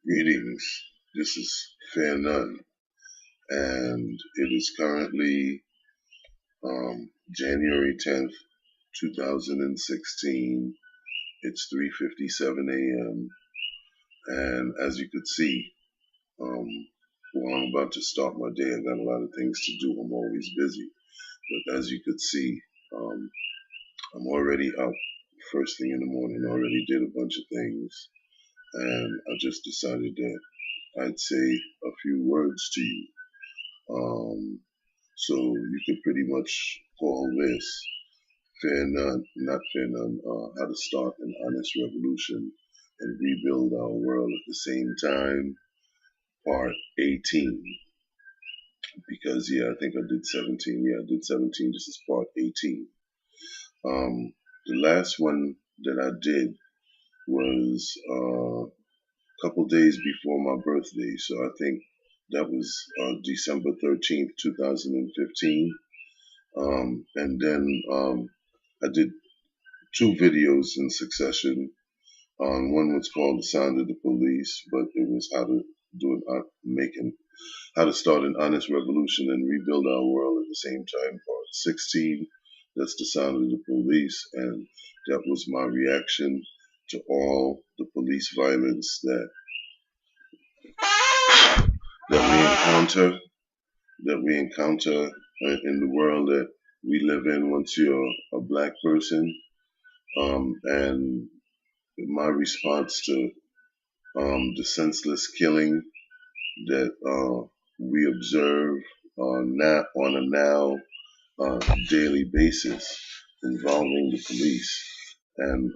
Greetings. This is Fair None, and it is currently January 10th, 2016. It's 3:57 a.m. And as you could see, um, well, I'm about to start my day. I got a lot of things to do. I'm always busy. But as you could see, um, I'm already up first thing in the morning. Already did a bunch of things. And I just decided that I'd say a few words to you. Um, So you could pretty much call this Fair None, not Fair None, How to Start an Honest Revolution and Rebuild Our World at the Same Time, Part 18. Because, yeah, I think I did 17. Yeah, I did 17. This is Part 18. The last one that I did was a couple days before my birthday. So I think that was December 13th, 2015. And then I did two videos in succession. One was called "The Sound of the Police," but it was how to start an honest revolution and rebuild our world at the same time. Part 16. That's "The Sound of the Police," and that was my reaction to all the police violence that we encounter in the world that we live in. Once you're a black person, and my response to the senseless killing that we observe on a now daily basis involving the police and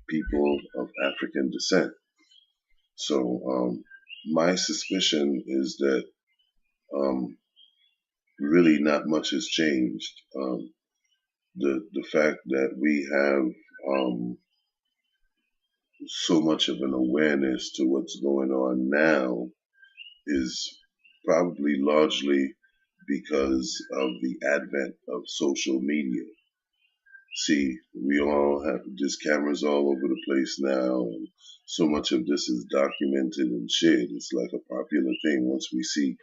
people of African descent. So my suspicion is that um, really not much has changed. The fact that we have so much of an awareness to what's going on now is probably largely because of the advent of social media. See, we all have just cameras all over the place now, and so much of this is documented and shared. It's like a popular thing. Once we see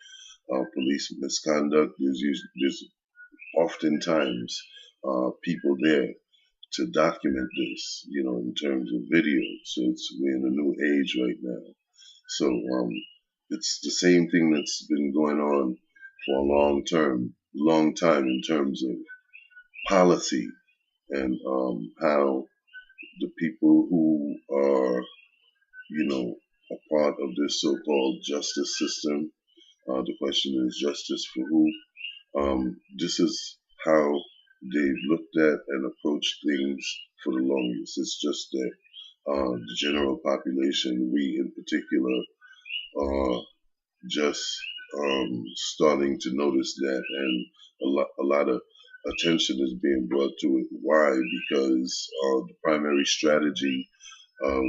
police misconduct, there's oftentimes people there to document this, in terms of video. So we're in a new age right now. So it's the same thing that's been going on for a long time in terms of policy and how the people who are, a part of this so-called justice system. The question is justice for who? This is how they've looked at and approached things for the longest. It's just that the general population, we in particular, are just starting to notice that, and a lot of attention is being brought to it. Why? Because the primary strategy of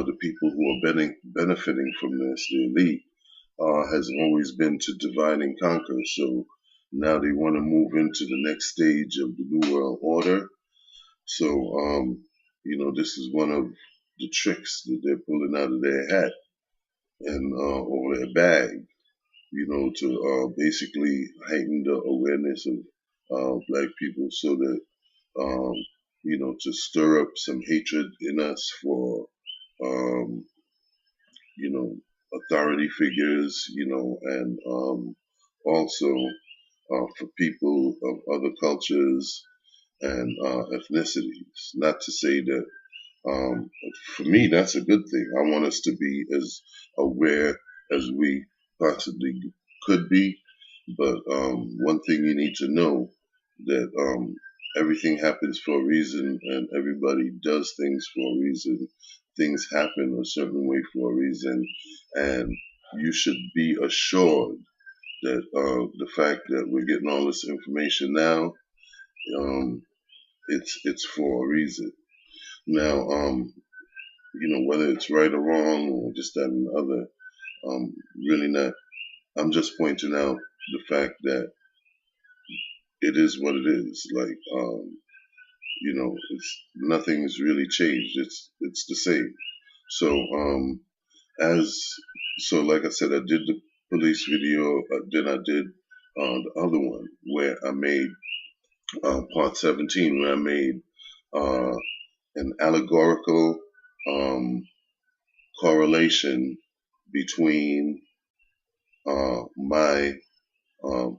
the people who are benefiting from this, the elite, has always been to divide and conquer. So now they want to move into the next stage of the New World Order. So, this is one of the tricks that they're pulling out of their hat and or their bag, to basically heighten the awareness of black people so that, to stir up some hatred in us for, um, you know, authority figures, and also for people of other cultures and ethnicities. Not to say that, for me, that's a good thing. I want us to be as aware as we possibly could be. But one thing you need to know that everything happens for a reason, and everybody does things for a reason. Things happen a certain way for a reason, and you should be assured that the fact that we're getting all this information now, um, it's for a reason. Now, whether it's right or wrong or just that and the other, really not. I'm just pointing out the fact that it is what it is. Like, it's nothing's really changed. It's the same. So, as so, like I said, I did the police video. Then I did the other one where I made part 17, where I made uh, an allegorical correlation between my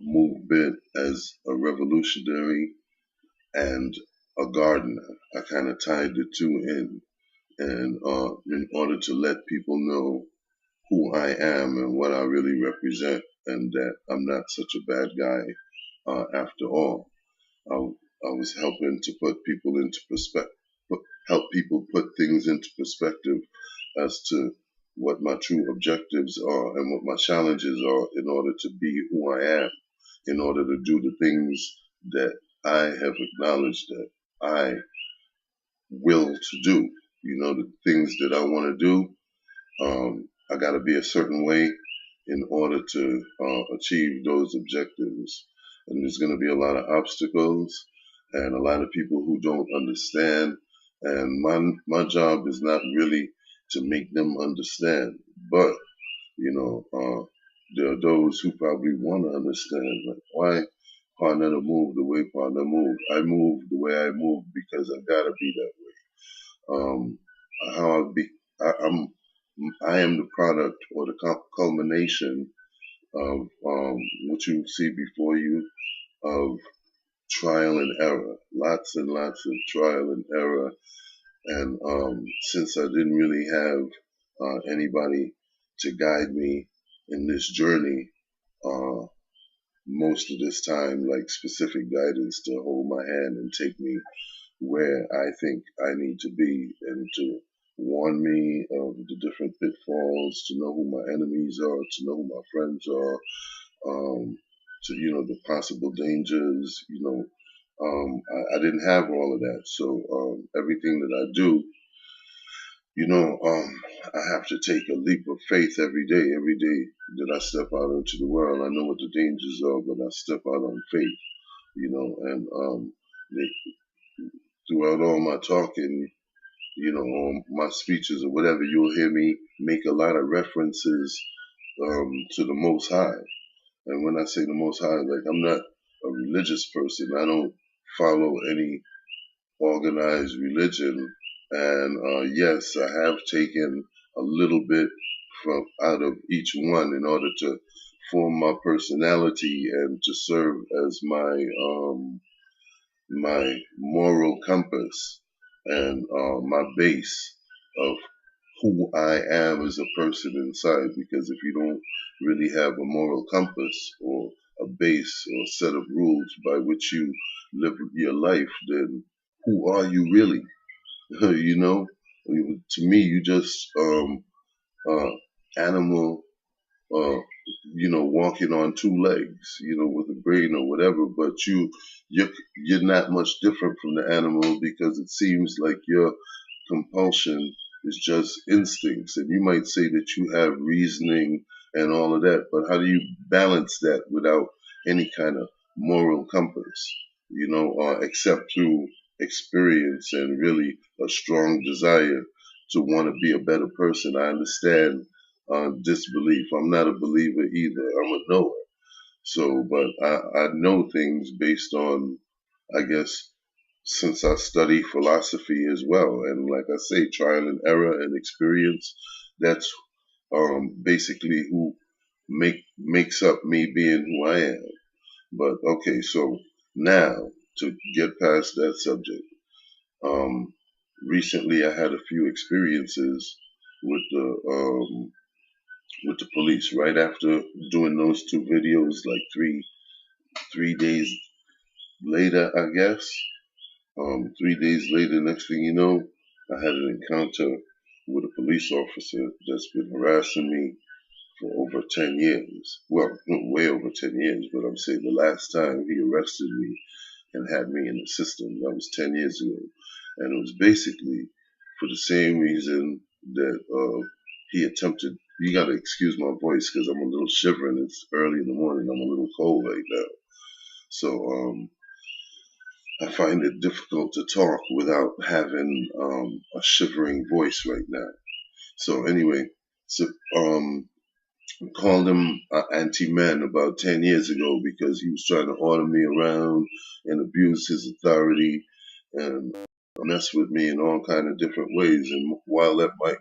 movement as a revolutionary and a gardener. I kind of tied the two in order to let people know who I am and what I really represent, and that I'm not such a bad guy after all. I, I was helping to put people into perspective, help people put things into perspective as to what my true objectives are and what my challenges are in order to be who I am, in order to do the things that I have acknowledged that I will to do. You know, the things that I want to do, I got to be a certain way in order to achieve those objectives. And there's going to be a lot of obstacles and a lot of people who don't understand. And my job is not really to make them understand, but you know, there are those who probably want to understand, like why partner move the way partner move. I move the way I move because I gotta be that way. How I be, I'm I am the product or the culmination of what you see before you, of trial and error, lots and lots of trial and error. And since I didn't really have anybody to guide me in this journey, uh, most of this time, like specific guidance to hold my hand and take me where I think I need to be, and to warn me of the different pitfalls, to know who my enemies are, to know who my friends are, to, you know, the possible dangers, you know. I didn't have all of that. So everything that I do, you know, I have to take a leap of faith every day. Every day that I step out into the world, I know what the dangers are, but I step out on faith, you know, and throughout all my talking, you know, my speeches or whatever, you'll hear me make a lot of references to the Most High. And when I say the Most High, like I'm not a religious person. I don't follow any organized religion. And yes, I have taken a little bit from out of each one in order to form my personality and to serve as my moral compass and my base of who I am as a person inside. Because if you don't really have a moral compass or a base or set of rules by which you live your life, then who are you really? You know, to me, you just uh, animal, uh, you know, walking on two legs, you know, with a brain or whatever. But you're you're not much different from the animal, because it seems like your compulsion is just instincts, and you might say that you have reasoning and all of that. But how do you balance that without any kind of moral compass? You know, except through experience and really a strong desire to want to be a better person. I understand disbelief. I'm not a believer either. I'm a knower. So, but I know things based on, I guess, since I study philosophy as well. And like I say, trial and error and experience, that's basically who makes up me being who I am. But okay, so now to get past that subject, um, recently I had a few experiences with the police right after doing those two videos, like three days later, I guess. 3 days later, next thing you know, I had an encounter with a police officer that's been harassing me for over 10 years. Well, way over 10 years, but I'm saying the last time he arrested me and had me in the system, that was 10 years ago. And it was basically for the same reason that he attempted. You got to excuse my voice because I'm a little shivering. It's early in the morning. I'm a little cold right now. So I find it difficult to talk without having a shivering voice right now. So anyway, so, called him anti-man about 10 years ago because he was trying to order me around and abuse his authority and mess with me in all kind of different ways. And while that might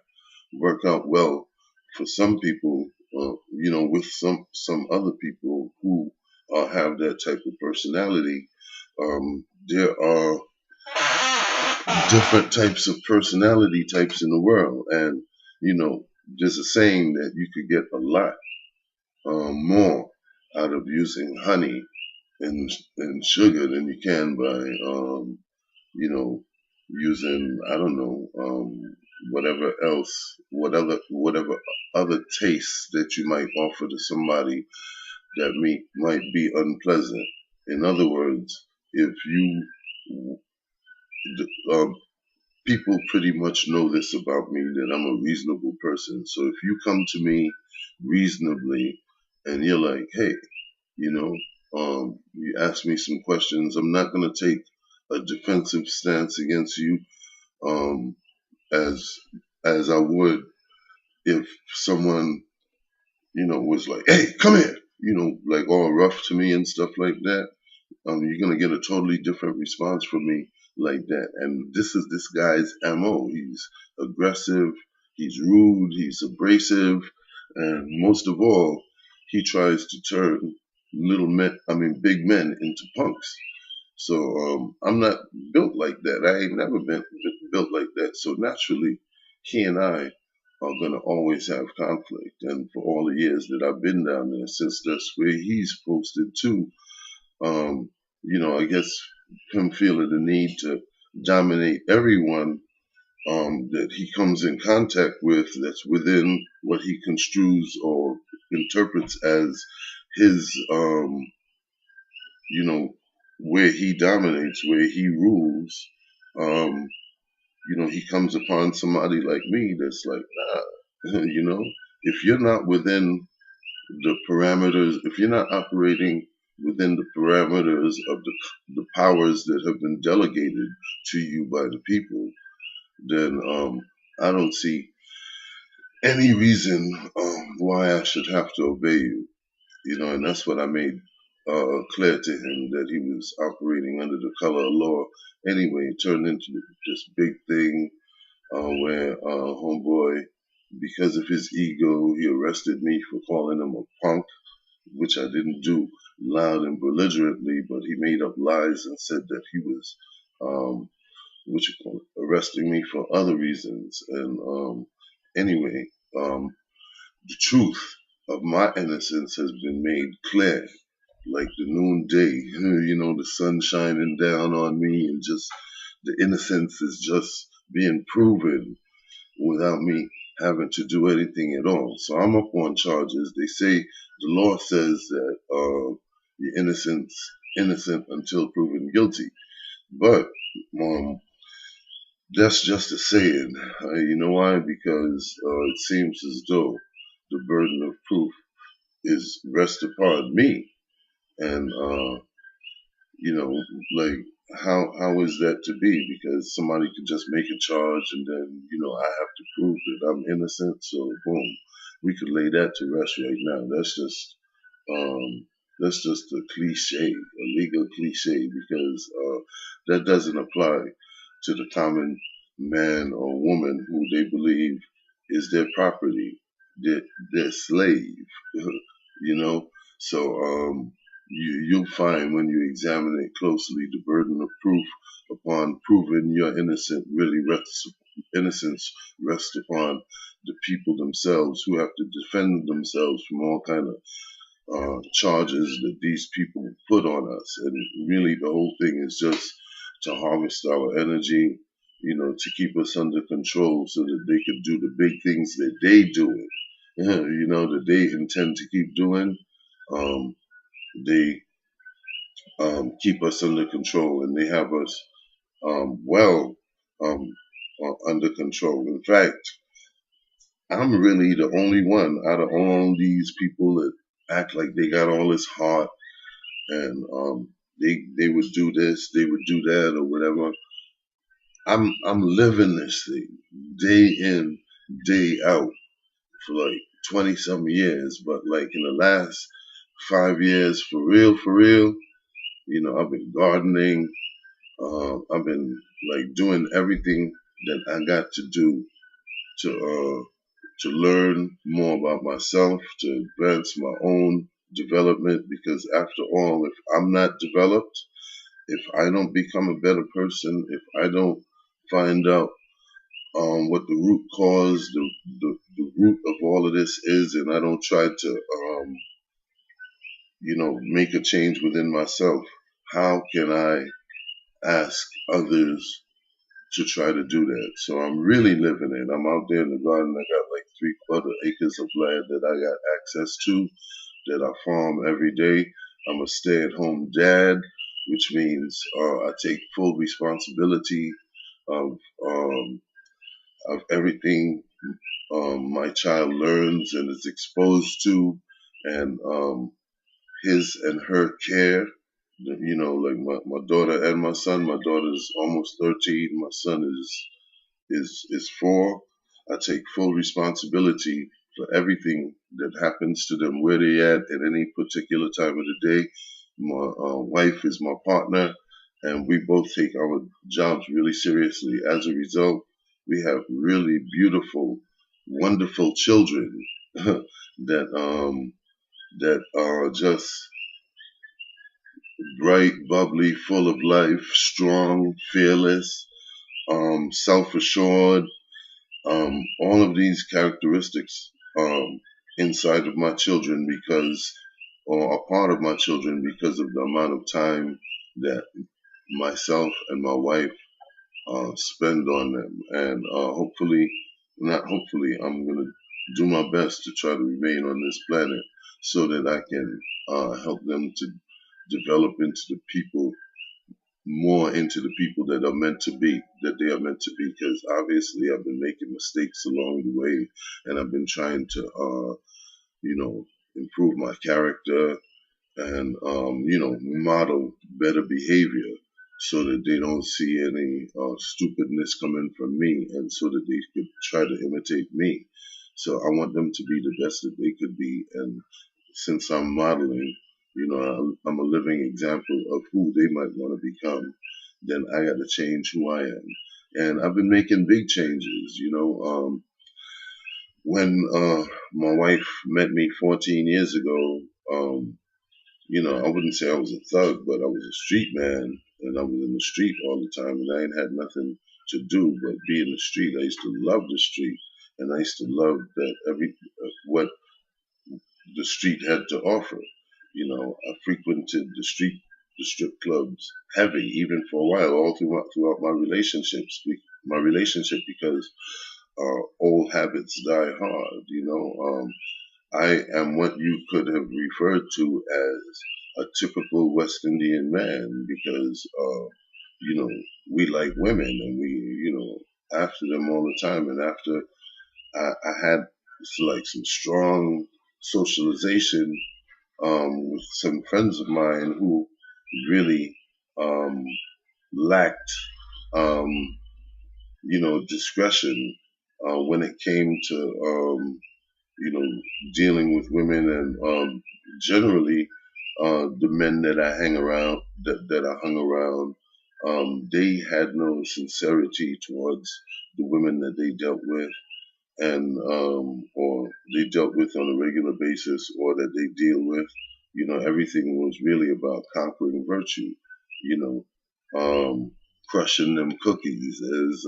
work out well for some people, with some other people who have that type of personality, there are different types of personality types in the world, and there's a saying that you could get a lot more out of using honey and sugar than you can by using, I don't know, whatever else, whatever other tastes that you might offer to somebody that might be unpleasant. In other words, if you people pretty much know this about me, that I'm a reasonable person. So if you come to me reasonably and you're like, hey, you ask me some questions, I'm not going to take a defensive stance against you, um, as as I would if someone, was like, hey, come here, like all rough to me and stuff like that. You're gonna get a totally different response from me like that. And this is this guy's MO. He's aggressive, he's rude, he's abrasive, and most of all, he tries to turn big men into punks. So I'm not built like that. I ain't never been built like that. So naturally, he and I are gonna always have conflict. And for all the years that I've been down there, since that's where he's posted too, um, I guess him feeling the need to dominate everyone that he comes in contact with, that's within what he construes or interprets as his, you know, where he dominates, where he rules. Um, he comes upon somebody like me that's like, nah, if you're not within the parameters, if you're not operating within the parameters of the powers that have been delegated to you by the people, then I don't see any reason why I should have to obey you. And that's what I made clear to him, that he was operating under the color of law. Anyway, it turned into this big thing where homeboy, because of his ego, he arrested me for calling him a punk, which I didn't do loud and belligerently, but he made up lies and said that he was, arresting me for other reasons. And anyway, the truth of my innocence has been made clear, like the noonday. The sun shining down on me, and just the innocence is just being proven without me having to do anything at all. So I'm up on charges. They say the law says that you're innocent until proven guilty. But that's just a saying. You know why? Because it seems as though the burden of proof is rest upon me, and you know, like how is that to be? Because somebody could just make a charge, and then I have to prove that I'm innocent. So boom, we could lay that to rest right now. Um, that's just a cliche, a legal cliche, because that doesn't apply to the common man or woman who they believe is their property, their slave. you know. So you'll find, when you examine it closely, the burden of proof upon proving you're innocent really innocence rests upon the people themselves, who have to defend themselves from all kind of charges that these people put on us. And really, the whole thing is just to harvest our energy, to keep us under control so that they could do the big things that they doing, that they intend to keep doing. They keep us under control, and they have us well um, under control. In fact, I'm really the only one out of all these people that act like they got all this heart, and they would do this, they would do that, or whatever. I'm living this thing day in, day out for like 20 some years, but like in the last 5 years, for real, I've been gardening. I've been like doing everything that I got to do to learn more about myself, to advance my own development. Because after all, if I'm not developed, if I don't become a better person, if I don't find out what the root cause, the root of all of this is, and I don't try to, make a change within myself, how can I ask others to try to do that? So I'm really living it. I'm out there in the garden. I got like 3/4 acres of land that I got access to, that I farm every day. I'm a stay-at-home dad, which means I take full responsibility of um, of everything my child learns and is exposed to, and his and her care. Like my daughter and my son. My daughter's almost 13. My son is 4. I take full responsibility for everything that happens to them, where they at any particular time of the day. My wife is my partner, and we both take our jobs really seriously. As a result, we have really beautiful, wonderful children that are just bright, bubbly, full of life, strong, fearless, self-assured, all of these characteristics inside of my children, because, or a part of my children, because of the amount of time that myself and my wife spend on them. And hopefully, not hopefully, I'm going to do my best to try to remain on this planet so that I can help them to develop into the people that are meant to be, that they are meant to be. Because obviously I've been making mistakes along the way, and I've been trying to, improve my character and, model better behavior so that they don't see any stupidness coming from me, and so that they could try to imitate me. So I want them to be the best that they could be. And since I'm modeling, I'm a living example of who they might want to become, then I got to change who I am. And I've been making big changes. When my wife met me 14 years ago, I wouldn't say I was a thug, but I was a street man, and I was in the street all the time, and I ain't had nothing to do but be in the street. I used to love the street, and I used to love that what the street had to offer. I frequented the strip clubs heavy, even for a while, all throughout my relationship, because old habits die hard. I am what you could have referred to as a typical West Indian man, because, we like women, and we, after them all the time. And after I had like some strong socialization with some friends of mine who really lacked, um, discretion when it came to, dealing with women, and generally the men that I that I hung around, they had no sincerity towards the women that they dealt with, and or they dealt with on a regular basis, or that they deal with. Everything was really about conquering virtue. You crushing them cookies, as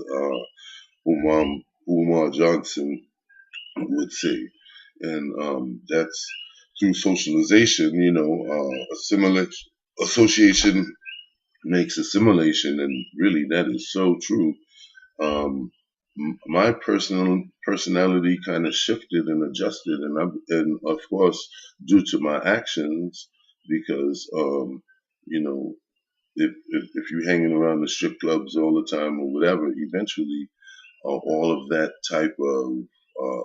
Umar Johnson would say. And that's through socialization. Association makes assimilation, and really that is so true. My personal personality kind of shifted and adjusted, and of course due to my actions, because if you're hanging around the strip clubs all the time or whatever, eventually all of that type of uh,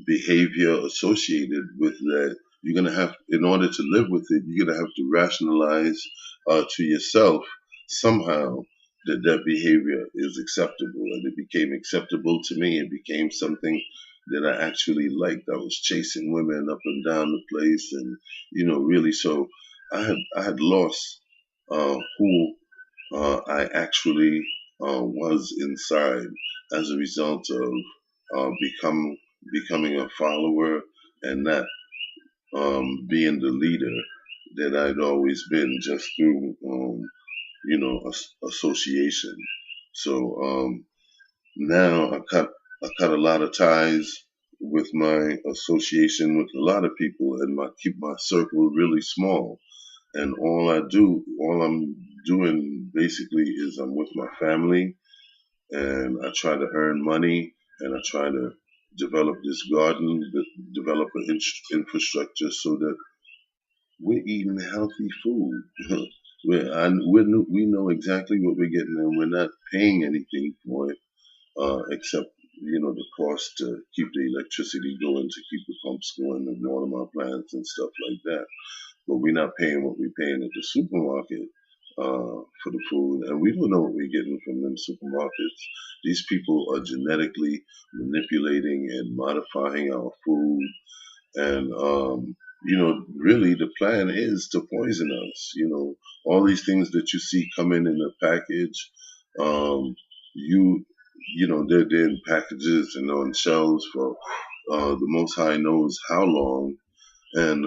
behavior associated with that, you're going to have, in order to live with it, you're going to have to rationalize to yourself somehow that behavior is acceptable. And it became acceptable to me. It became something that I actually liked. I was chasing women up and down the place, and really. So I had lost who I actually was inside as a result of becoming a follower and not being the leader that I'd always been just through association. So now I cut a lot of ties with my association with a lot of people, and keep my circle really small. And all I'm doing basically is I'm with my family, and I try to earn money, and I try to develop this garden, develop an infrastructure so that we're eating healthy food. We know exactly what we're getting, and we're not paying anything for it, except the cost to keep the electricity going, to keep the pumps going, and water my plants and stuff like that. But we're not paying what we're paying at the supermarket for the food, and we don't know what we're getting from them supermarkets. These people are genetically manipulating and modifying our food, and really the plan is to poison us. All these things that you see coming in a package, um, you they're in packages and on shelves for the Most High knows how long, and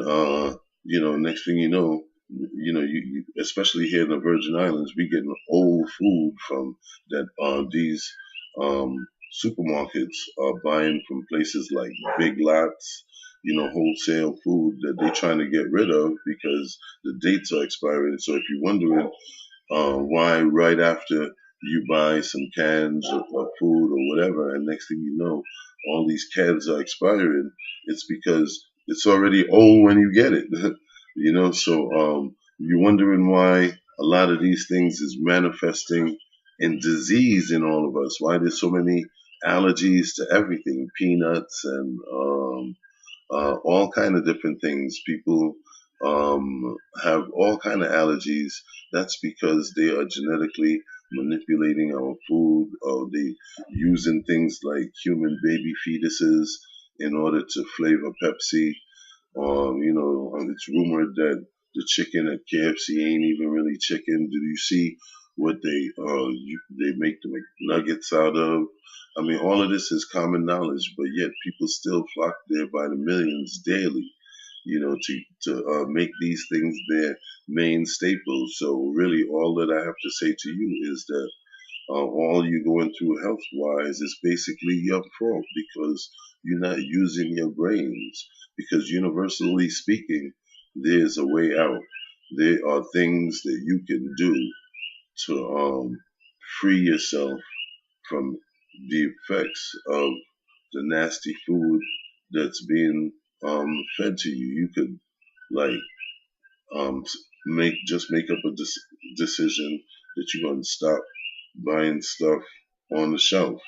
next thing you especially here in the Virgin Islands, we getting old food from that these supermarkets are buying from places like Big Lots, wholesale food that they're trying to get rid of because the dates are expiring. So if you're wondering why right after you buy some cans of food or whatever, and next thing you know, all these cans are expiring, it's because it's already old when you get it. So you're wondering why a lot of these things is manifesting in disease in all of us. Why there's so many allergies to everything, peanuts and all kind of different things. People have all kind of allergies. That's because they are genetically manipulating our food, or they using things like human baby fetuses in order to flavor Pepsi. It's rumored that the chicken at KFC ain't even really chicken. Do you see what they make the McNuggets out of? I mean, all of this is common knowledge, but yet people still flock there by the millions daily, to make these things their main staples. So really, all that I have to say to you is that all you're going through health wise is basically your fault because you're not using your brains. Because universally speaking, there's a way out. There are things that you can do to free yourself from the effects of the nasty food that's being fed to you. You could like um, make up a decision that you're going to stop buying stuff on the shelf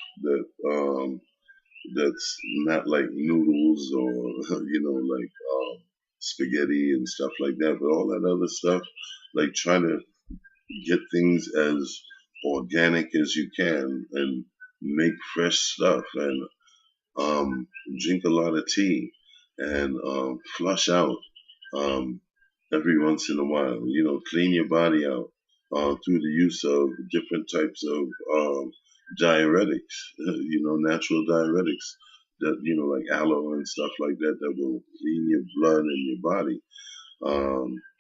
that's not like noodles or like spaghetti and stuff like that, but all that other stuff, like trying to get things as organic as you can and make fresh stuff and um, drink a lot of tea and flush out um, every once in a while. Clean your body out through the use of different types of diuretics. Natural diuretics that like aloe and stuff like that that will clean your blood and your body.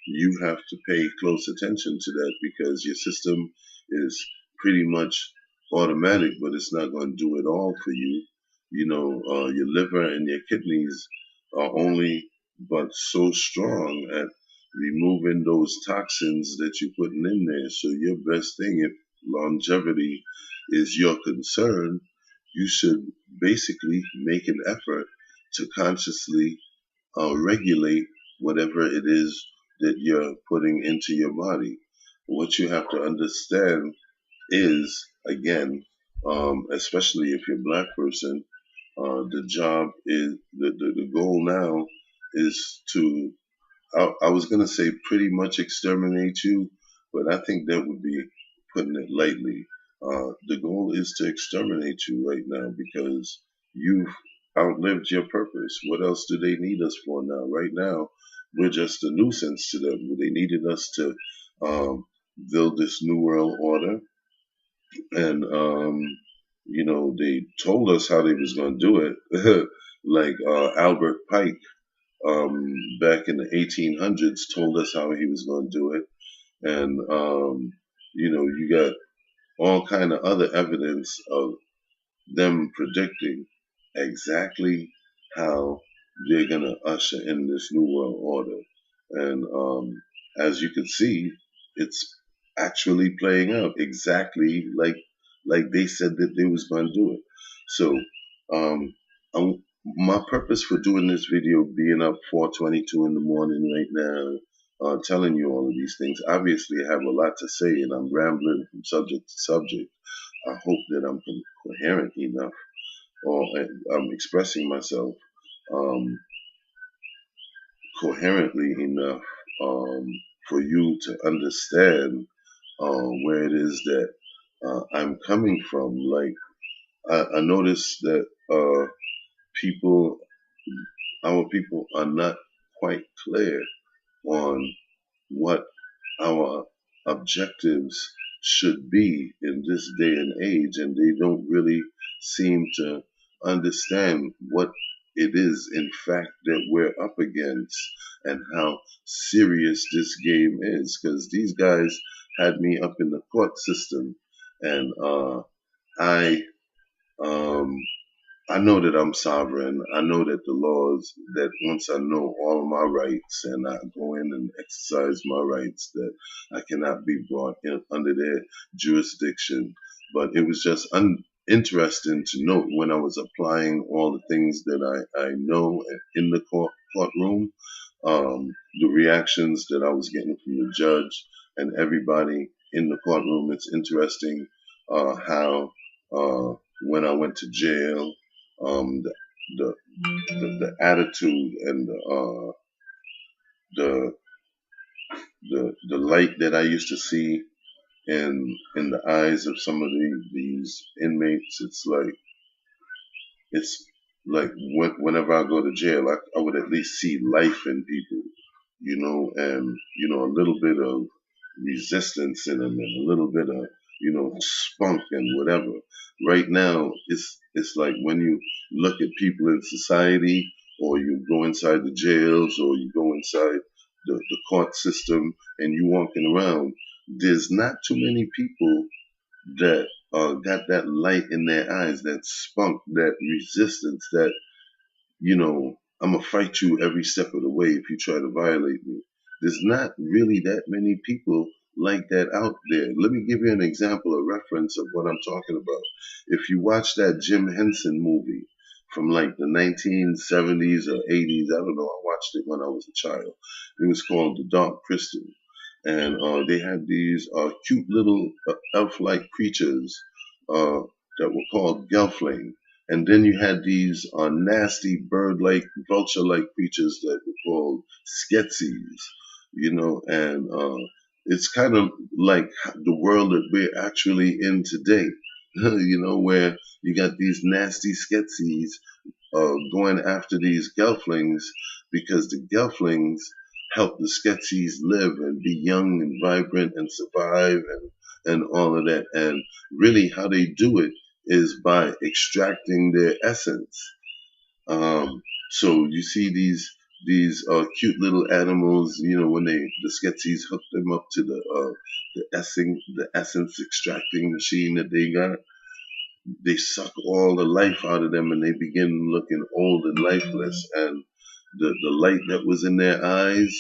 You have to pay close attention to that because your system is pretty much automatic, but it's not going to do it all for you. Your liver and your kidneys are only but so strong at removing those toxins that you're putting in there. So your best thing, if longevity is your concern, you should basically make an effort to consciously regulate whatever it is that you're putting into your body. What you have to understand is, again, especially if you're a black person, the job is the goal now is to, I was going to say pretty much exterminate you, but I think that would be putting it lightly. The goal is to exterminate you right now because you've outlived your purpose. What else do they need us for now? Right now, we're just a nuisance to them. They needed us to um, build this new world order, and they told us how they was going to do it. Like Albert Pike, back in the 1800s, told us how he was going to do it, and you got all kind of other evidence of them predicting exactly how they're going to usher in this new world order. And as you can see, it's actually playing out exactly like they said that they was going to do it. So um, my purpose for doing this video, being up 4:22 in the morning right now, telling you all of these things, obviously I have a lot to say and I'm rambling from subject to subject. I hope that I'm coherent enough, or I'm expressing myself um, coherently enough for you to understand where it is that I'm coming from. Like I noticed that people, our people, are not quite clear on what our objectives should be in this day and age, and they don't really seem to understand what it is, in fact, that we're up against and how serious this game is. Because these guys had me up in the court system, and I um, I know that I'm sovereign. I know that the laws, that once I know all of my rights and I go in and exercise my rights, that I cannot be brought in under their jurisdiction. But it was just interesting to note when I was applying all the things that I know in the courtroom, the reactions that I was getting from the judge and everybody in the courtroom. It's interesting how when I went to jail, um, the, the the attitude and the the light that I used to see in the eyes of some of these inmates. It's like whenever I go to jail, I would at least see life in people, and a little bit of resistance in them, and a little bit of spunk and whatever. Right now, it's like when you look at people in society, or you go inside the jails, or you go inside the court system, and you walking around. There's not too many people that got that light in their eyes, that spunk, that resistance, that I'm gonna fight you every step of the way if you try to violate me. There's not really that many people like that out there. Let me give you an example, a reference of what I'm talking about. If you watch that Jim Henson movie from like the 1970s or 80s, I don't know, I watched it when I was a child. It was called The Dark Crystal. And they had these cute little elf-like creatures uh, that were called Gelfling. And then you had these nasty bird-like, vulture-like creatures that were called Skeksis, and it's kind of like the world that we're actually in today, where you got these nasty Skeksis going after these Gelflings because the Gelflings help the Skeksis live and be young and vibrant and survive and all of that. And really, how they do it is by extracting their essence. So you see these cute little animals, when the Skeksis hook them up to the essence extracting machine that they got. They suck all the life out of them, and they begin looking old and lifeless. And the light that was in their eyes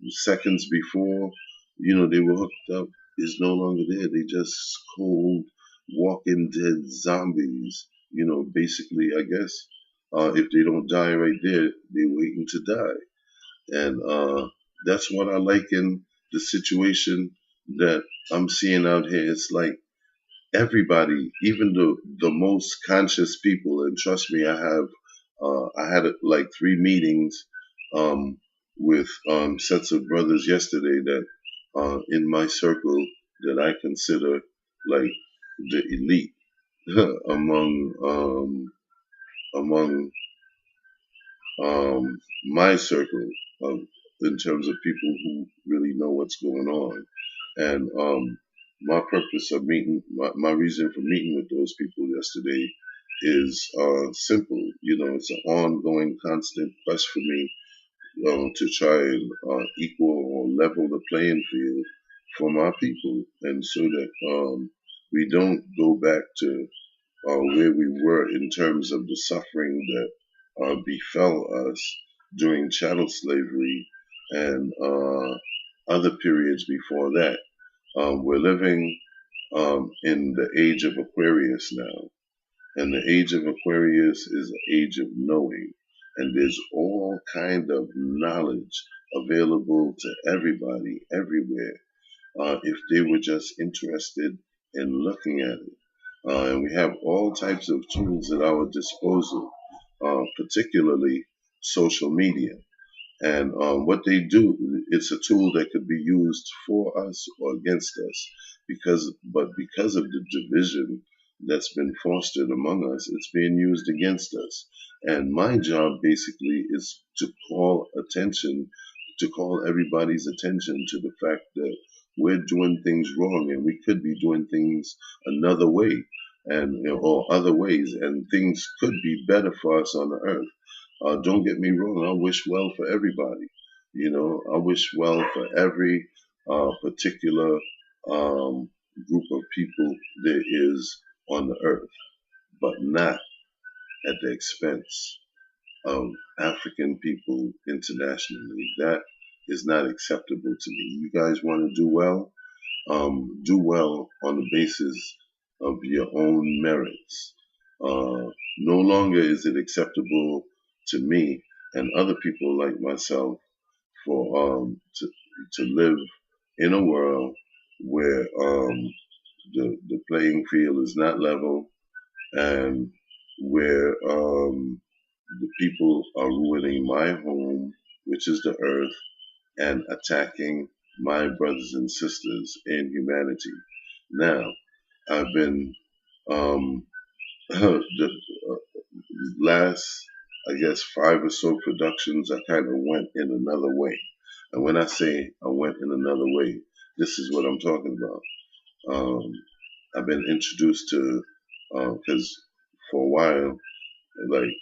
seconds before, they were hooked up, is no longer there. They just cold, walking dead zombies. Basically, I guess if they don't die right there, they're waiting to die. And that's what I like in the situation that I'm seeing out here. It's like everybody, even the most conscious people, and trust me, I had like 3 meetings um, with sets of brothers yesterday that in my circle that I consider like the elite among among my circle of, in terms of people who really know what's going on. And my purpose of meeting, my reason for meeting with those people yesterday is simple. You know, it's an ongoing, constant quest for me to try and equal or level the playing field for my people, and so that we don't go back to where we were in terms of the suffering that befell us during chattel slavery and other periods before that. We're living in the age of Aquarius now, and the age of Aquarius is the age of knowing, and there's all kind of knowledge available to everybody, everywhere, if they were just interested in looking at it. And we have all types of tools at our disposal, particularly social media. And what they do, it's a tool that could be used for us or against us, but because of the division that's been fostered among us, it's being used against us. And my job basically is to call everybody's attention to the fact that we're doing things wrong and we could be doing things another way, and or other ways, and things could be better for us on the earth. Don't get me wrong. I wish well for everybody. You know, I wish well for every particular group of people there is on the earth, but not at the expense of African people internationally. That is not acceptable to me. You guys want to do well on the basis of your own merits. No longer is it acceptable to me and other people like myself for to live in a world where the playing field is not level, and where the people are ruining my home, which is the earth, and attacking my brothers and sisters in humanity. Now, I've been the last, I guess, five or so productions, I kind of went in another way. And when I say I went in another way, this is what I'm talking about. Um, I've been introduced to, because for a while, like,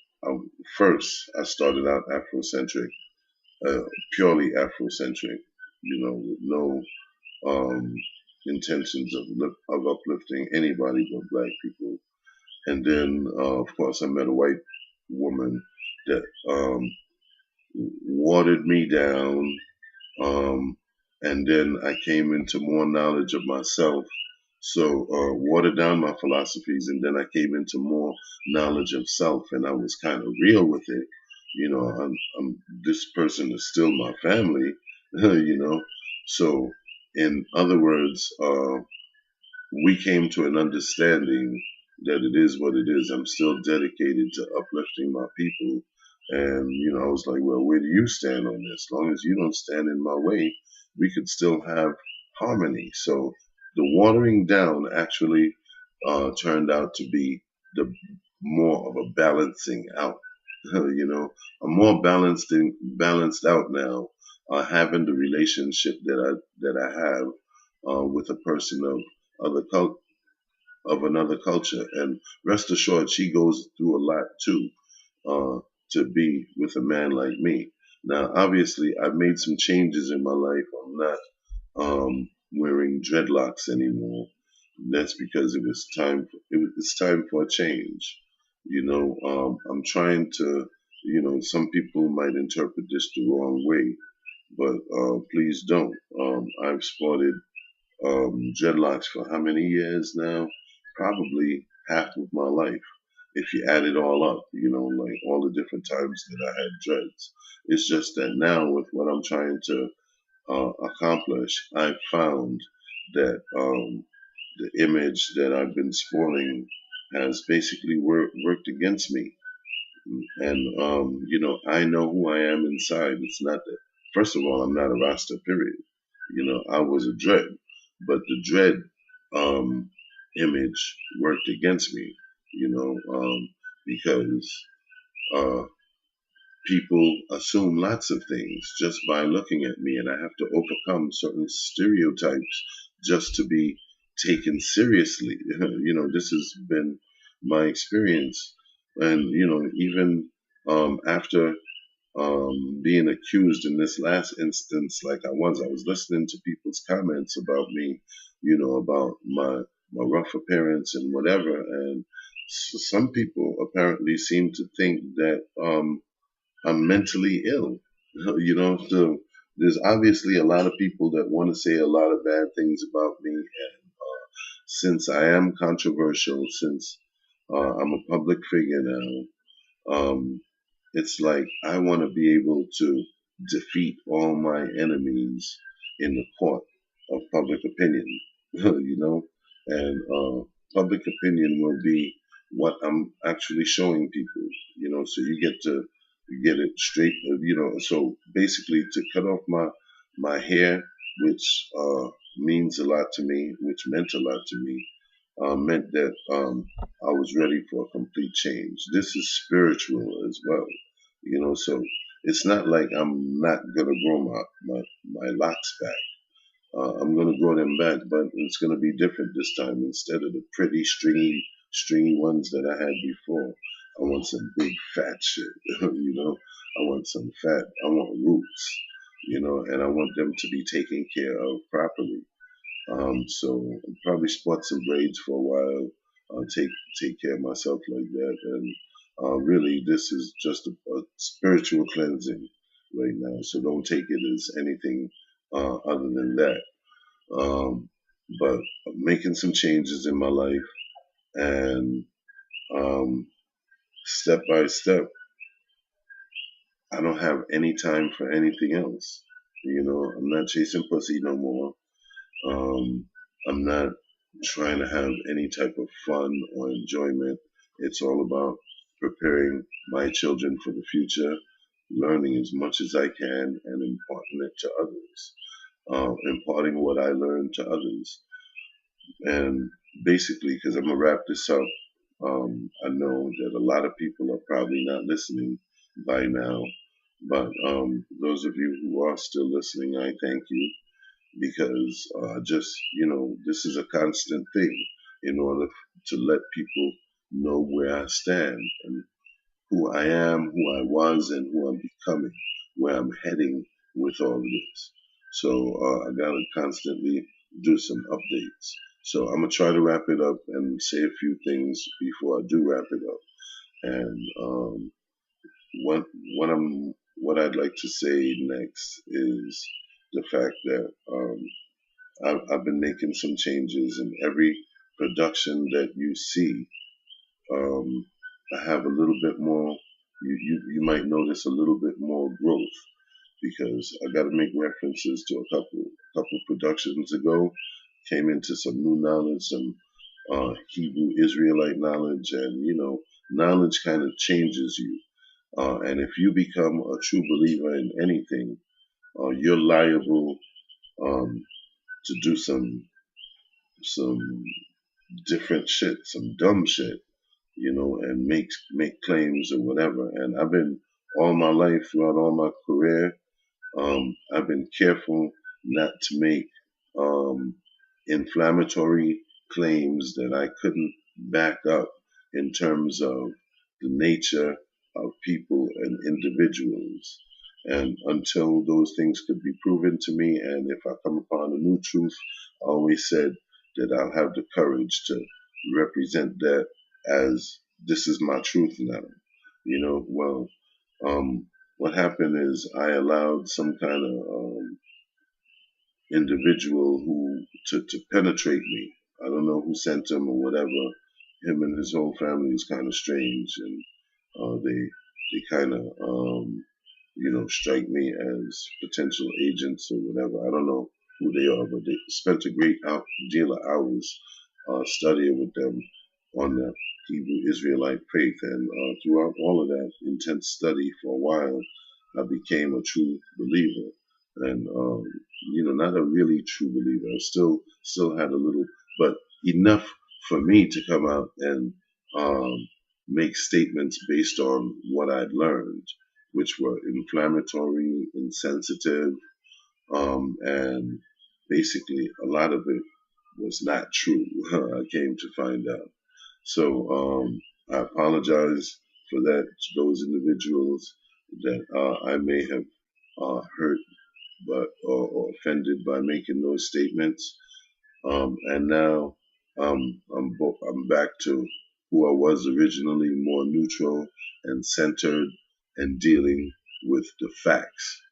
first I started out Afrocentric, uh, purely Afrocentric, with no um, intentions of uplifting anybody but black people. And then, of course, I met a white woman that watered me down. Um, and then I came into more knowledge of myself. So, watered down my philosophies, and then I came into more knowledge of self, and I was kind of real with it. This person is still my family, you know. So, in other words, we came to an understanding that it is what it is. I'm still dedicated to uplifting my people. And, I was like, well, where do you stand on this? As long as you don't stand in my way, we could still have harmony. So the watering down actually turned out to be the more of a balancing out. I'm more balanced out now, having the relationship that I have with a person other cul- of another culture. And rest assured, she goes through a lot too, uh, to be with a man like me. Now, obviously, I've made some changes in my life. I'm not wearing dreadlocks anymore. That's because it's time for a change. I'm trying to. Some people might interpret this the wrong way, but please don't. I've sported dreadlocks for how many years now? Probably half of my life. If you add it all up, like all the different times that I had dreads. It's just that now, with what I'm trying to accomplish, I've found that the image that I've been sporting has basically worked against me. And, I know who I am inside. It's not that, first of all, I'm not a Rasta, period. I was a dread, but the dread image worked against me, because uh, people assume lots of things just by looking at me, and I have to overcome certain stereotypes just to be taken seriously. This has been my experience. And, even after being accused in this last instance, like I was listening to people's comments about me, about my rough appearance and whatever. And some people apparently seem to think that I'm mentally ill. So there's obviously a lot of people that want to say a lot of bad things about me. And since I am controversial, since I'm a public figure now, it's like I want to be able to defeat all my enemies in the court of public opinion, and public opinion will be what I'm actually showing people, so you get it straight, so basically to cut off my hair, which means a lot to me, which meant a lot to me, meant that I was ready for a complete change. This is spiritual as well, so it's not like I'm not gonna grow my locks back. I'm gonna grow them back, but it's gonna be different this time. Instead of the pretty stringy ones that I had before, I want some big fat shit. I want some fat. I want roots. And I want them to be taken care of properly. So I'll probably sport some braids for a while. Take care of myself like that, and really, this is just a spiritual cleansing right now. So don't take it as anything other than that. Um, but I'm making some changes in my life, and um, step by step, I don't have any time for anything else. I'm not chasing pussy no more. Um, I'm not trying to have any type of fun or enjoyment. It's all about preparing my children for the future, learning as much as I can, and imparting it to others, imparting what I learned to others. And basically, because I'm going to wrap this up, I know that a lot of people are probably not listening by now, but those of you who are still listening, I thank you because just this is a constant thing in order to let people know where I stand and who I am, who I was, and who I'm becoming, where I'm heading with all of this. So I gotta constantly do some updates. So I'm gonna try to wrap it up and say a few things before I do wrap it up. And what what I'd like to say next is the fact that I've been making some changes in every production that you see. Um, I have a little bit more. You might notice a little bit more growth because I got to make references to a couple productions ago. Came into some new knowledge, some Hebrew Israelite knowledge, and knowledge kind of changes you. And if you become a true believer in anything, you're liable um, to do some different shit, some dumb shit, and make claims or whatever. And I've been all my life, throughout all my career, I've been careful not to make um, inflammatory claims that I couldn't back up in terms of the nature of people and individuals. And until those things could be proven to me, and if I come upon a new truth, I always said that I'll have the courage to represent that as this is my truth now. Well, what happened is I allowed some kind of individual to penetrate me. I don't know who sent him or whatever. Him and his whole family is kind of strange, and they kind of strike me as potential agents or whatever. I don't know who they are, but they spent a great deal of hours studying with them on the Hebrew Israelite faith, and throughout all of that intense study for a while, I became a true believer, and not a really true believer. I still had a little, but enough for me to come out and um, make statements based on what I'd learned, which were inflammatory, insensitive, and basically a lot of it was not true. I came to find out. So I apologize for that to those individuals that I may have hurt or offended by making those statements. And now I'm back to who I was originally, more neutral and centered, and dealing with the facts.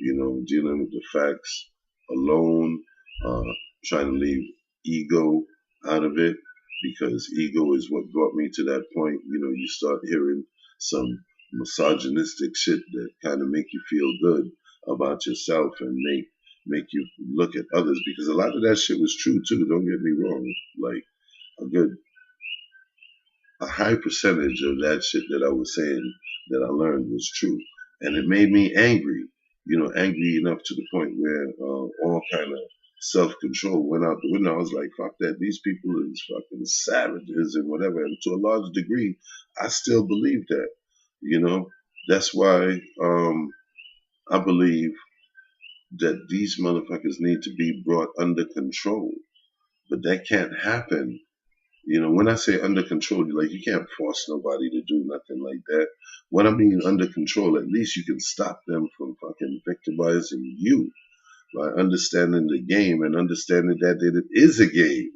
Dealing with the facts alone, uh, trying to leave ego out of it, because ego is what brought me to that point. You start hearing some misogynistic shit that kind of make you feel good about yourself and make you look at others, because a lot of that shit was true too. Don't get me wrong. Like a good a high percentage of that shit that I was saying that I learned was true, and it made me angry. Angry enough to the point where all kind of self control went out the window. I was like, "Fuck that! These people is fucking savages and whatever." And to a large degree, I still believe that. You know, that's why I believe that these motherfuckers need to be brought under control. But that can't happen. When I say under control, like you can't force nobody to do nothing like that. What I mean under control, at least you can stop them from fucking victimizing you by understanding the game and understanding that it is a game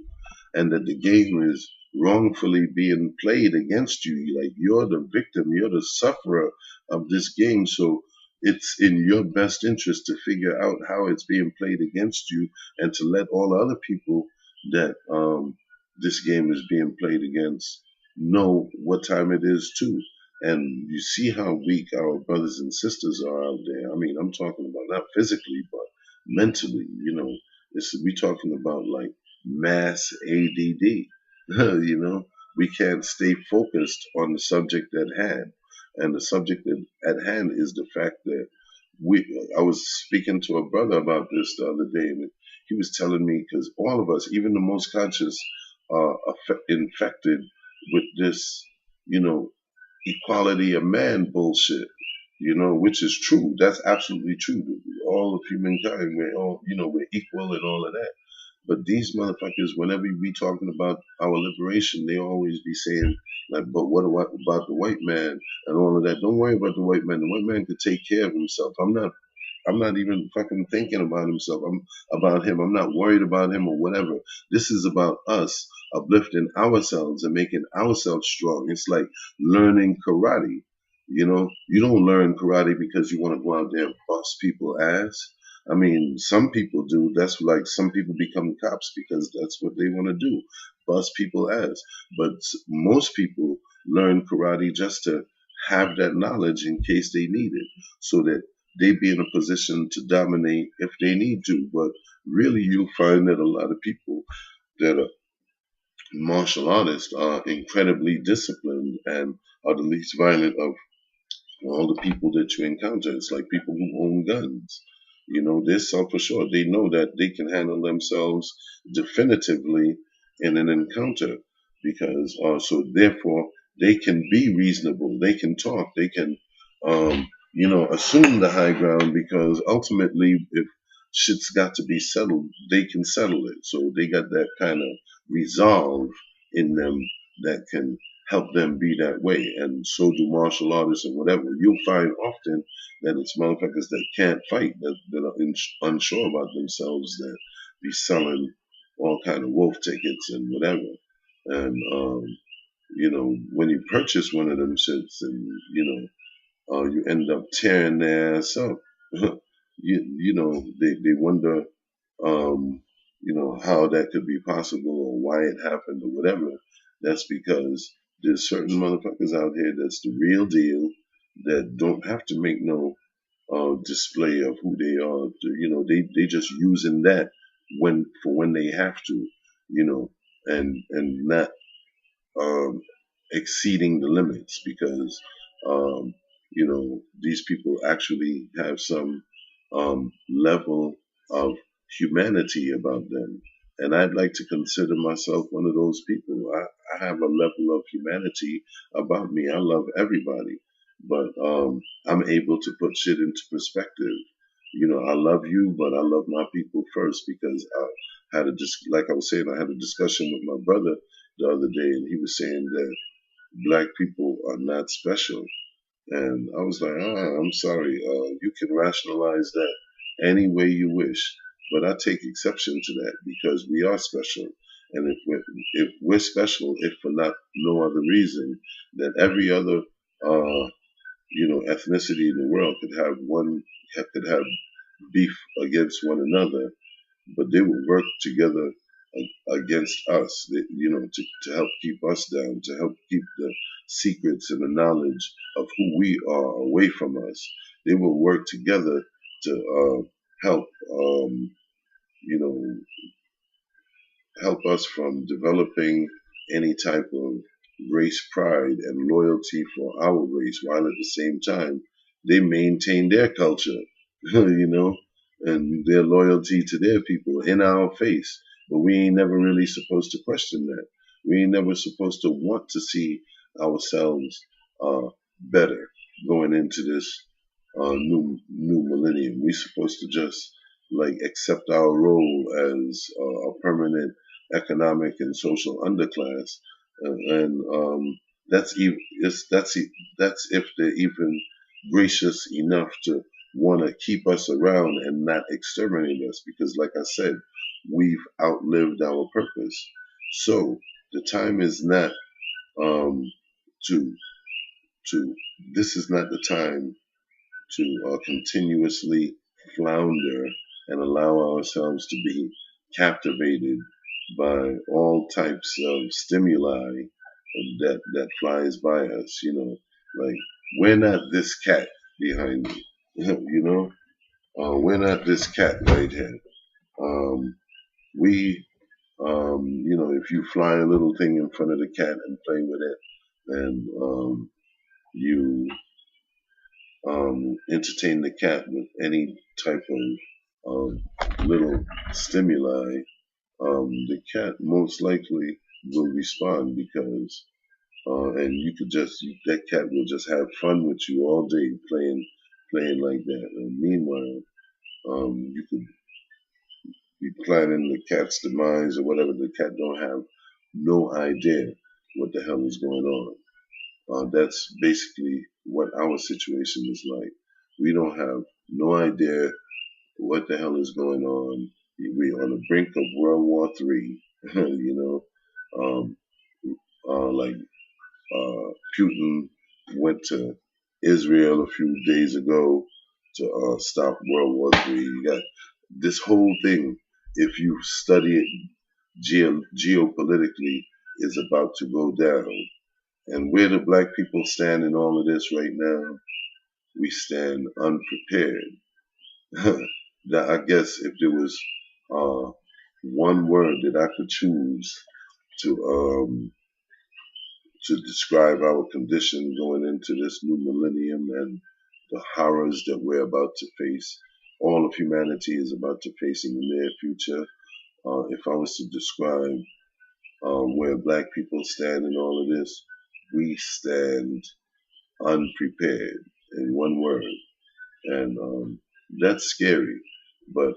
and that the game is wrongfully being played against you. Like you're the victim, you're the sufferer of this game. So it's in your best interest to figure out how it's being played against you and to let all the other people that this game is being played against know what time it is too. And you see how weak our brothers and sisters are out there. I mean, I'm talking about not physically, but mentally. We talking about like mass ADD. We can't stay focused on the subject at hand, and the subject at hand is the fact that we. I was speaking to a brother about this the other day, and he was telling me because all of us, even the most conscious, are infected with this, you know, equality of man bullshit. Which is true. That's absolutely true. All of humankind, we're all, we're equal and all of that. But these motherfuckers, whenever we talking about our liberation, they always be saying like, "But what about the white man and all of that?" Don't worry about the white man. The white man could take care of himself. I'm not even fucking thinking about himself. I'm about him. I'm not worried about him or whatever. This is about us uplifting ourselves and making ourselves strong. It's like learning karate. You don't learn karate because you want to go out there and bust people ass. I mean, some people do. That's like some people become cops because that's what they want to do, bust people ass. But most people learn karate just to have that knowledge in case they need it, so that they be in a position to dominate if they need to. But really, you'll find that a lot of people that are martial artists are incredibly disciplined and are the least violent of all the people that you encounter. It's like people who own guns. They're self-assured. They know that they can handle themselves definitively in an encounter because, so therefore, they can be reasonable. They can talk. They can, assume the high ground because ultimately, if shit's got to be settled, they can settle it. So they got that kind of resolve in them that can help them be that way. And so do martial artists and whatever. You'll find often that it's motherfuckers that can't fight, that are unsure about themselves, that be selling all kind of wolf tickets and whatever. And, when you purchase one of them shits and, you end up tearing their ass up, they wonder, how that could be possible or why it happened or whatever. That's because there's certain motherfuckers out here that's the real deal that don't have to make no display of who they are. They just using that when they have to, and not um, exceeding the limits because these people actually have some level of humanity about them. And I'd like to consider myself one of those people. I have a level of humanity about me. I love everybody, but I'm able to put shit into perspective. You know, I love you, but I love my people first because I had like I was saying, I had a discussion with my brother the other day, and he was saying that black people are not special. And I was like, I'm sorry. You can rationalize that any way you wish, but I take exception to that because we are special. And if we're special, if for not no other reason, then every other ethnicity in the world could have beef against one another, but they will work together against us, to help keep us down, to help keep the secrets and the knowledge of who we are away from us. They will work together to help, you know, help us from developing any type of race pride and loyalty for our race, while at the same time they maintain their culture, and their loyalty to their people in our face. But we ain't never really supposed to question that. We ain't never supposed to want to see ourselves better going into this new millennium. We supposed to just like accept our role as a permanent economic and social underclass, and that's even that's if they're even gracious enough to want to keep us around and not exterminate us. Because, like I said, we've outlived our purpose. So the time is not um, to to. This is not the time to continuously flounder and allow ourselves to be captivated by all types of stimuli that flies by us. Like we're not this cat behind me. We're not this cat right here. Um, we, if you fly a little thing in front of the cat and play with it, and you entertain the cat with any type of little stimuli, the cat most likely will respond because, and you could that cat will just have fun with you all day playing like that. And meanwhile, you could be planning the cat's demise or whatever. The cat don't have no idea what the hell is going on. That's basically what our situation is like. We don't have no idea what the hell is going on. We're on the brink of World War III. Um, like Putin went to Israel a few days ago to stop World War III. You got this whole thing. If you study it geopolitically, is about to go down. And where do black people stand in all of this right now? We stand unprepared. That I guess if there was uh, one word that I could choose to describe our condition going into this new millennium and the horrors that we're about to face, all of humanity is about to face in the near future. If I was to describe where black people stand in all of this, we stand unprepared in one word. And that's scary. But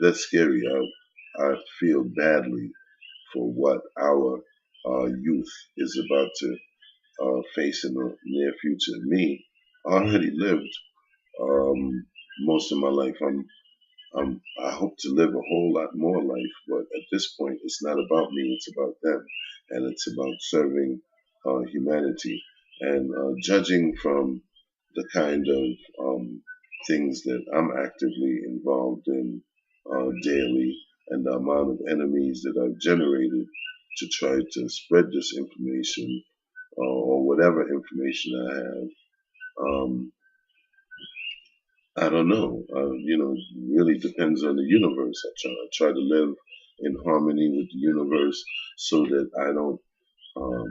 that's scary. I feel badly for what our youth is about to face in the near future. Me, I already lived um, most of my life. I hope to live a whole lot more life, but at this point, it's not about me. It's about them, and it's about serving humanity. And judging from the kind of things that I'm actively involved in daily, and the amount of enemies that I've generated to try to spread this information or whatever information I have. Um, I don't know. Really depends on the universe. I try to live in harmony with the universe so that I don't um,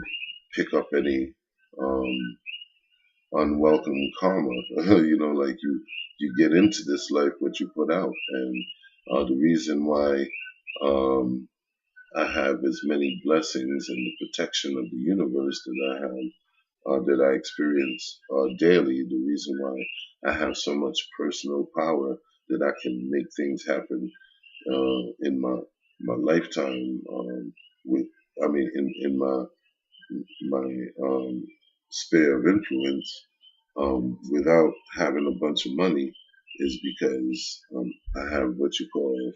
pick up any um, unwelcome karma. Like you get into this life what you put out, and the reason why Um, I have as many blessings and the protection of the universe that I experience daily. The reason why I have so much personal power that I can make things happen in my lifetime. With I mean, in my sphere of influence, without having a bunch of money, is because I have what you call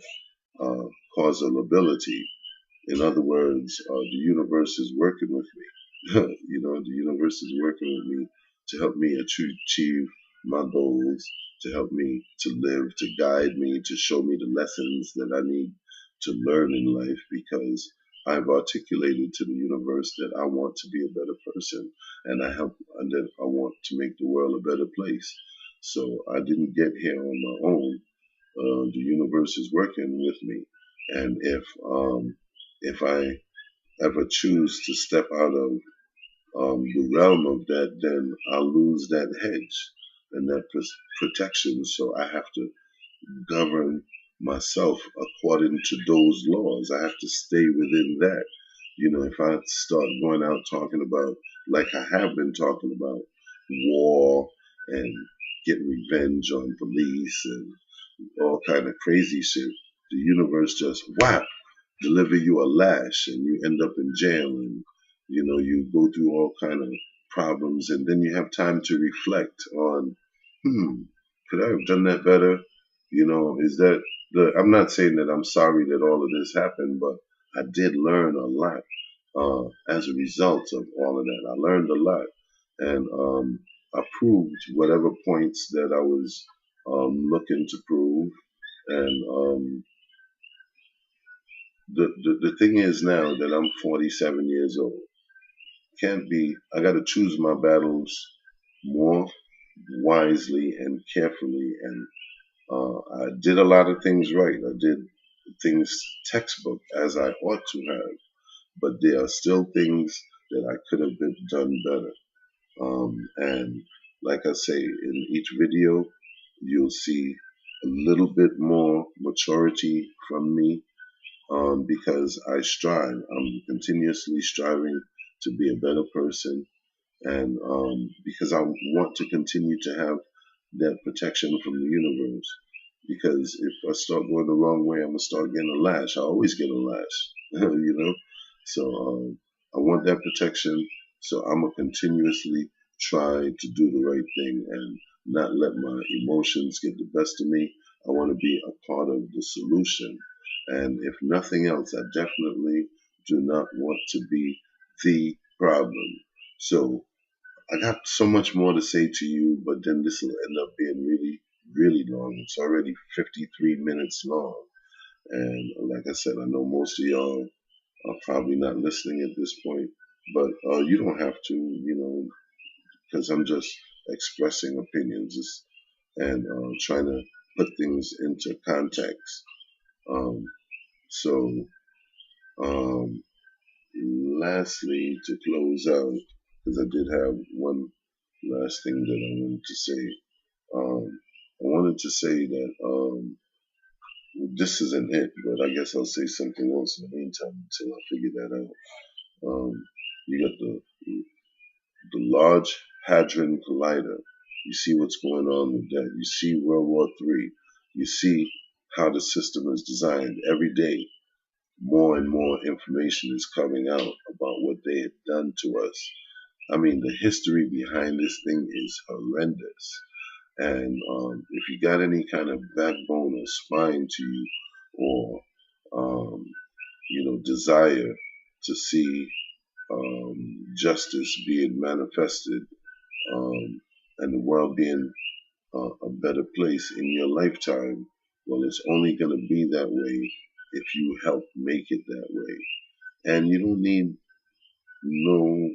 causal ability. In other words, the universe is working with me. The universe is working with me to help me achieve my goals, to help me to live, to guide me, to show me the lessons that I need to learn in life because I've articulated to the universe that I want to be a better person and that I want to make the world a better place. So I didn't get here on my own. The universe is working with me, and if I ever choose to step out of the realm of that, then I'll lose that hedge and that protection. So I have to govern myself according to those laws. I have to stay within that. If I start going out talking about, like I have been talking about, war and getting revenge on police and all kind of crazy shit, the universe just whap deliver you a lash and you end up in jail and you go through all kind of problems and then you have time to reflect on could I have done that better. Is that the I'm not saying that I'm sorry that all of this happened, but I did learn a lot as a result of all of that. I learned a lot and I proved whatever points that I was looking to prove and the thing is now that I'm 47 years old, can't be, I got to choose my battles more wisely and carefully. And I did a lot of things right. I did things textbook as I ought to have, but there are still things that I could have been done better. And like I say, in each video, you'll see a little bit more maturity from me because I strive. I'm continuously striving to be a better person, and because I want to continue to have that protection from the universe. Because if I start going the wrong way, I'm gonna start getting a lash. I always get a lash, So I want that protection. So I'm gonna continuously try to do the right thing and not let my emotions get the best of me. I want to be a part of the solution. And if nothing else, I definitely do not want to be the problem. So I got so much more to say to you, but then this will end up being really, really long. It's already 53 minutes long. And like I said, I know most of y'all are probably not listening at this point, but you don't have to, because I'm just expressing opinions and trying to put things into context. Um, so, um, lastly, to close out, because I did have one last thing that I wanted to say. I wanted to say that this isn't it, but I guess I'll say something else in the meantime until I figure that out. You got the Large Hadron Collider. You see what's going on with that. You see World War III. You see how the system is designed. Every day, more and more information is coming out about what they have done to us. I mean, the history behind this thing is horrendous. And if you got any kind of backbone or spine to you, or desire to see justice being manifested and the world being a better place in your lifetime, well, it's only going to be that way if you help make it that way. And you don't need no,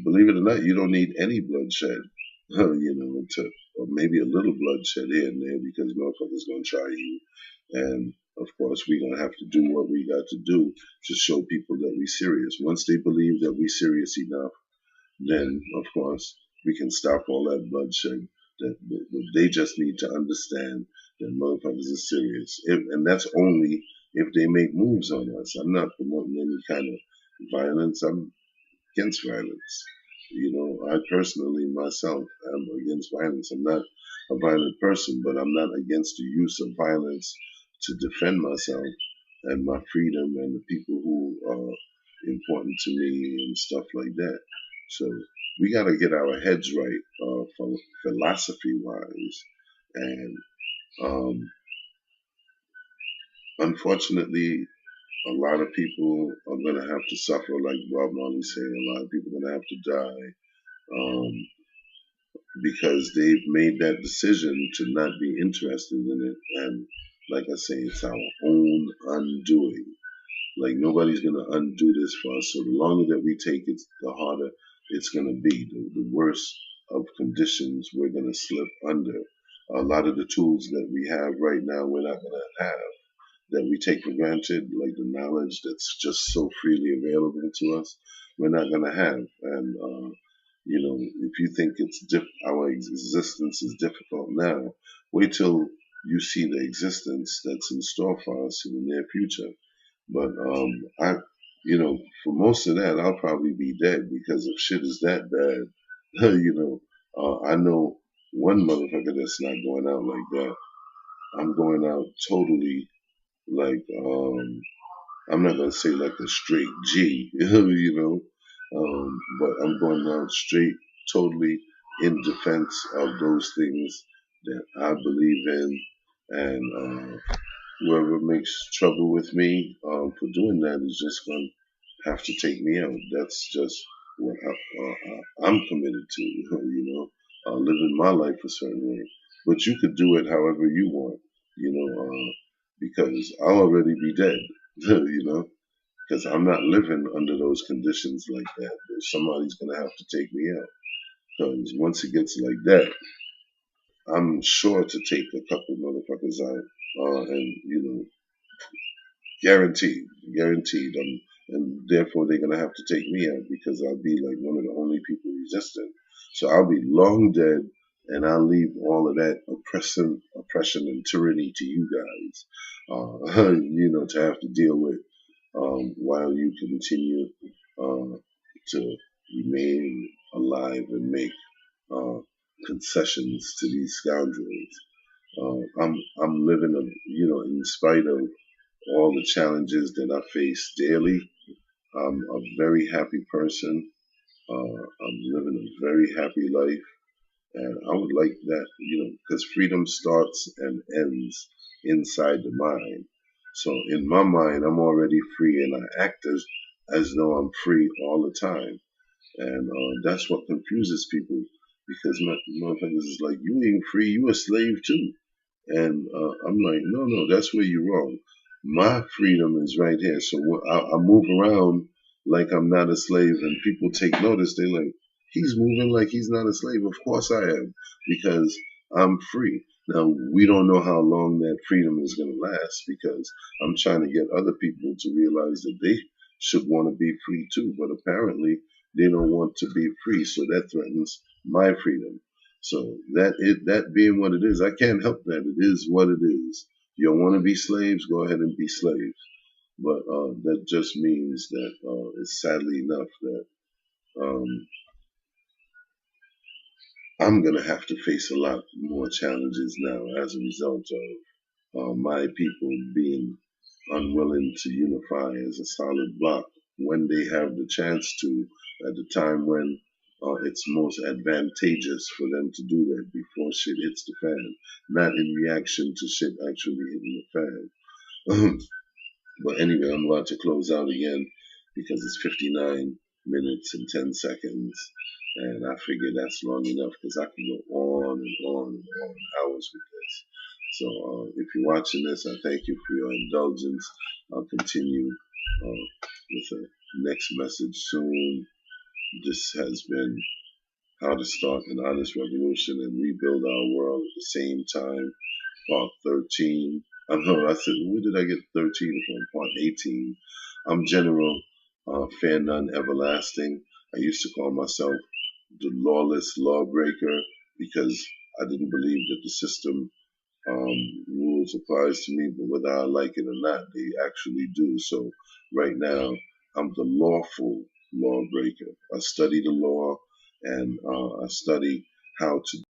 believe it or not, you don't need any bloodshed, or maybe a little bloodshed here and there because motherfuckers gonna try you. And of course, we're gonna have to do what we got to do to show people that we serious. Once they believe that we serious enough, then of course we can stop all that bloodshed. That they just need to understand that motherfuckers are serious, and that's only if they make moves on us. I'm not promoting any kind of violence. I'm against violence. You know, I personally myself am against violence. I'm not a violent person, but I'm not against the use of violence to defend myself and my freedom and the people who are important to me and stuff like that. So we got to get our heads right, philosophy wise, and um, unfortunately, a lot of people are going to have to suffer, like Bob Marley said. A lot of people are going to have to die um, because they've made that decision to not be interested in it. And like I say, it's our own undoing. Like nobody's going to undo this for us. So the longer that we take it, the harder it's going to be. The worse of conditions we're going to slip under. A lot of the tools that we have right now, we're not going to have that we take for granted, like the knowledge that's just so freely available to us, we're not going to have. And, you know, if you think our existence is difficult now, wait till you see the existence that's in store for us in the near future. But you know, for most of that, I'll probably be dead because if shit is that bad, you know, I know one motherfucker that's not going out like that. I'm going out totally like I'm not gonna say like a straight G, you know, but I'm going out straight, totally in defense of those things that I believe in, and whoever makes trouble with me for doing that is just gonna have to take me out. That's just what I'm committed to, you know, living my life a certain way. But you could do it however you want, you know, because I'll already be dead, you know, because I'm not living under those conditions like that. Somebody's gonna have to take me out. Because once it gets like that, I'm sure to take a couple motherfuckers out, and you know, guaranteed, guaranteed. And therefore, they're gonna have to take me out because I'll be like one of the only people resistant. So I'll be long dead, and I'll leave all of that oppression, and tyranny to you guys. You know, to have to deal with while you continue to remain alive and make uh, concessions to these scoundrels. I'm living, you know, in spite of all the challenges that I face daily. I'm a very happy person. I'm living a very happy life, and I would like that, you know, because freedom starts and ends inside the mind. So in my mind, I'm already free, and I act as though I'm free all the time, and that's what confuses people because motherfuckers is like, you ain't free, you a slave too. And I'm like, no, no, that's where you're wrong. My freedom is right here. So I move around like I'm not a slave, and people take notice. They're like, he's moving like he's not a slave. Of course I am, because I'm free. Now, we don't know how long that freedom is going to last because I'm trying to get other people to realize that they should want to be free too. But apparently, they don't want to be free. So that threatens my freedom. So that being what it is, I can't help that. It is what it is. You don't want to be slaves, go ahead and be slaves. But that just means that it's sadly enough that um, I'm gonna have to face a lot more challenges now as a result of my people being unwilling to unify as a solid block when they have the chance to at the time when it's most advantageous for them to do that before shit hits the fan, not in reaction to shit actually hitting the fan. But anyway, I'm about to close out again because it's 59 minutes and 10 seconds. And I figure that's long enough because I can go on and on and on hours with this. So if you're watching this, I thank you for your indulgence. I'll continue with the next message soon. This has been How to Start an Honest Revolution and Rebuild Our World at the same time. Part 13. I know, I said, where did I get 13 from? Part 18. I'm General Fear None Everlasting. I used to call myself the lawless lawbreaker because I didn't believe that the system rules applies to me, but whether I like it or not, they actually do. So right now, I'm the lawful lawbreaker. I study the law and I study how to